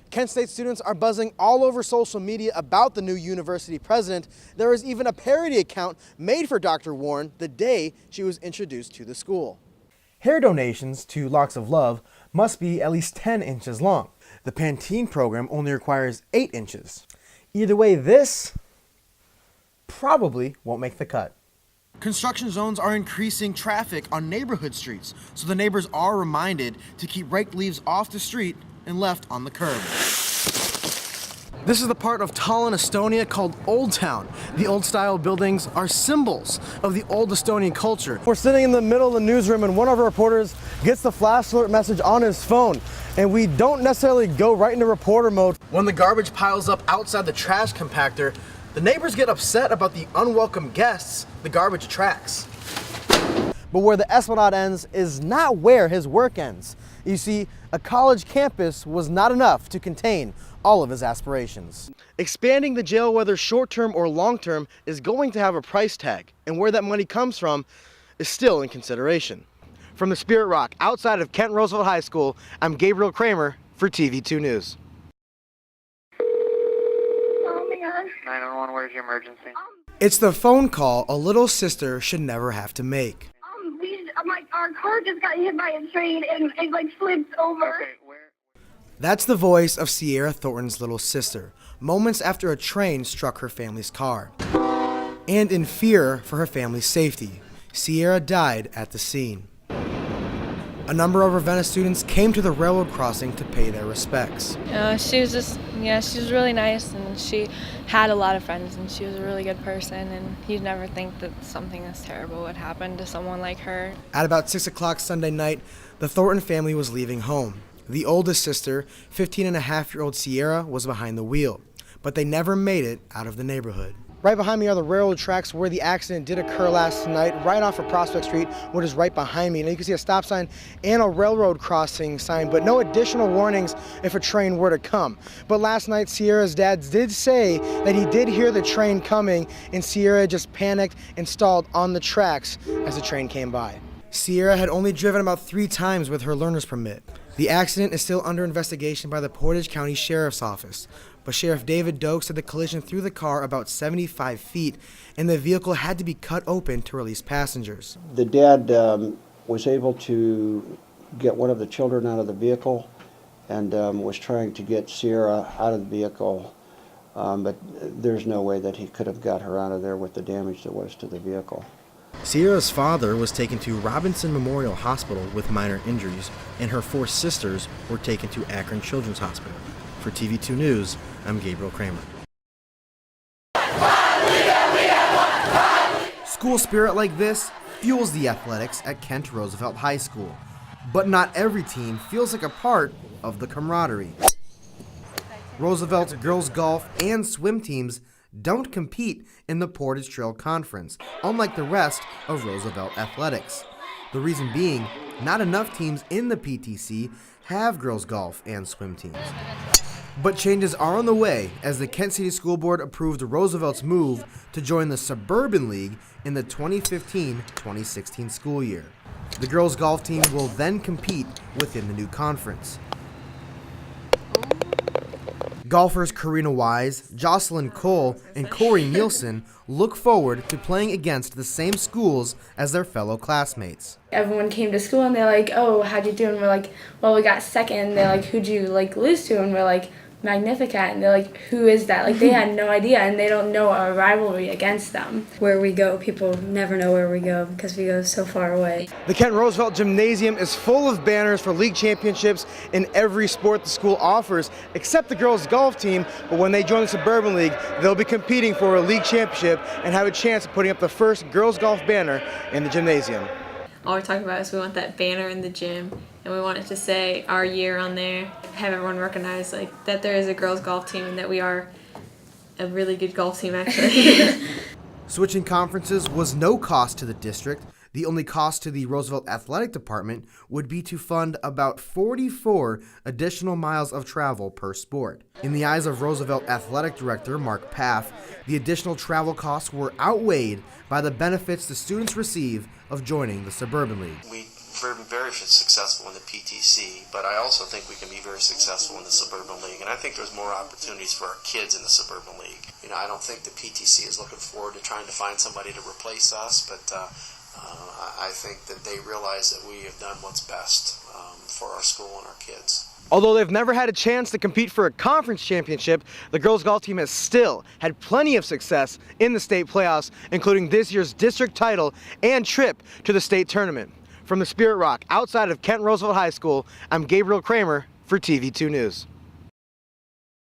Kent State students are buzzing all over social media about the new university president. There was even a parody account made for Dr. Warren the day she was introduced to the school. Hair donations to Locks of Love must be at least 10 inches long. The Pantene program only requires 8 inches. Either way, this probably won't make the cut. Construction zones are increasing traffic on neighborhood streets, so the neighbors are reminded to keep raked leaves off the street and left on the curb. This is the part of Tallinn, Estonia called Old Town. The old-style buildings are symbols of the old Estonian culture. We're sitting in the middle of the newsroom and one of our reporters gets the flash alert message on his phone. And we don't necessarily go right into reporter mode. When the garbage piles up outside the trash compactor, the neighbors get upset about the unwelcome guests the garbage attracts. But where the Esplanade ends is not where his work ends. You see, a college campus was not enough to contain all of his aspirations. Expanding the jail, whether short-term or long-term, is going to have a price tag, and where that money comes from is still in consideration. From the Spirit Rock outside of Kent Roosevelt High School, I'm Gabriel Kramer for TV2 News. Oh my God. 911, where's your emergency? It's the phone call a little sister should never have to make. Our car just got hit by a train and it like flipped over. Okay, where? That's the voice of Sierra Thornton's little sister, moments after a train struck her family's car. And in fear for her family's safety, Sierra died at the scene. A number of Ravenna students came to the railroad crossing to pay their respects. She was really nice, and she had a lot of friends, and she was a really good person, and you'd never think that something this terrible would happen to someone like her. At about 6 o'clock Sunday night, the Thornton family was leaving home. The oldest sister, 15-and-a-half-year-old Sierra, was behind the wheel, but they never made it out of the neighborhood. Right behind me are the railroad tracks where the accident did occur last night, right off of Prospect Street, which is right behind me. Now you can see a stop sign and a railroad crossing sign, but no additional warnings if a train were to come. But last night, Sierra's dad did say that he did hear the train coming, and Sierra just panicked and stalled on the tracks as the train came by. Sierra had only driven about 3 times with her learner's permit. The accident is still under investigation by the Portage County Sheriff's Office, but Sheriff David Doak said the collision threw the car about 75 feet and the vehicle had to be cut open to release passengers. The dad was able to get one of the children out of the vehicle and was trying to get Sierra out of the vehicle, but there's no way that he could have got her out of there with the damage that was to the vehicle. Sierra's father was taken to Robinson Memorial Hospital with minor injuries, and her 4 sisters were taken to Akron Children's Hospital. For TV2 News, I'm Gabriel Kramer. School spirit like this fuels the athletics at Kent Roosevelt High School, but not every team feels like a part of the camaraderie. Roosevelt's girls golf and swim teams don't compete in the Portage Trail Conference, unlike the rest of Roosevelt athletics. The reason being, not enough teams in the PTC have girls golf and swim teams. But changes are on the way as the Kent City School Board approved Roosevelt's move to join the Suburban League in the 2015-2016 school year. The girls golf team will then compete within the new conference. Golfers Karina Wise, Jocelyn Cole, and Corey Nielsen look forward to playing against the same schools as their fellow classmates. Everyone came to school and they're like, "Oh, how'd you do?" And we're like, "Well, we got second." They're like, "Who'd you lose to?" And we're like, "Magnificat." And they're like, "Who is that?" They had no idea, and they don't know our rivalry against them. Where we go, people never know where we go because we go so far away. The Kent Roosevelt Gymnasium is full of banners for league championships in every sport the school offers, except the girls golf team. But when they join the Suburban League, they'll be competing for a league championship and have a chance of putting up the first girls golf banner in the gymnasium. All we're talking about is we want that banner in the gym, and we want it to say our year on there, have everyone recognize that there is a girls golf team and that we are a really good golf team actually. Switching conferences was no cost to the district. The only cost to the Roosevelt Athletic Department would be to fund about 44 additional miles of travel per sport. In the eyes of Roosevelt Athletic Director Mark Paff, the additional travel costs were outweighed by the benefits the students receive of joining the Suburban League. We been very successful in the PTC, but I also think we can be very successful in the Suburban League, and I think there's more opportunities for our kids in the Suburban League. You know, I don't think the PTC is looking forward to trying to find somebody to replace us, but I think that they realize that we have done what's best for our school and our kids. Although they've never had a chance to compete for a conference championship, the girls golf team has still had plenty of success in the state playoffs, including this year's district title and trip to the state tournament. From the Spirit Rock outside of Kent Roosevelt High School, I'm Gabriel Kramer for TV2 News.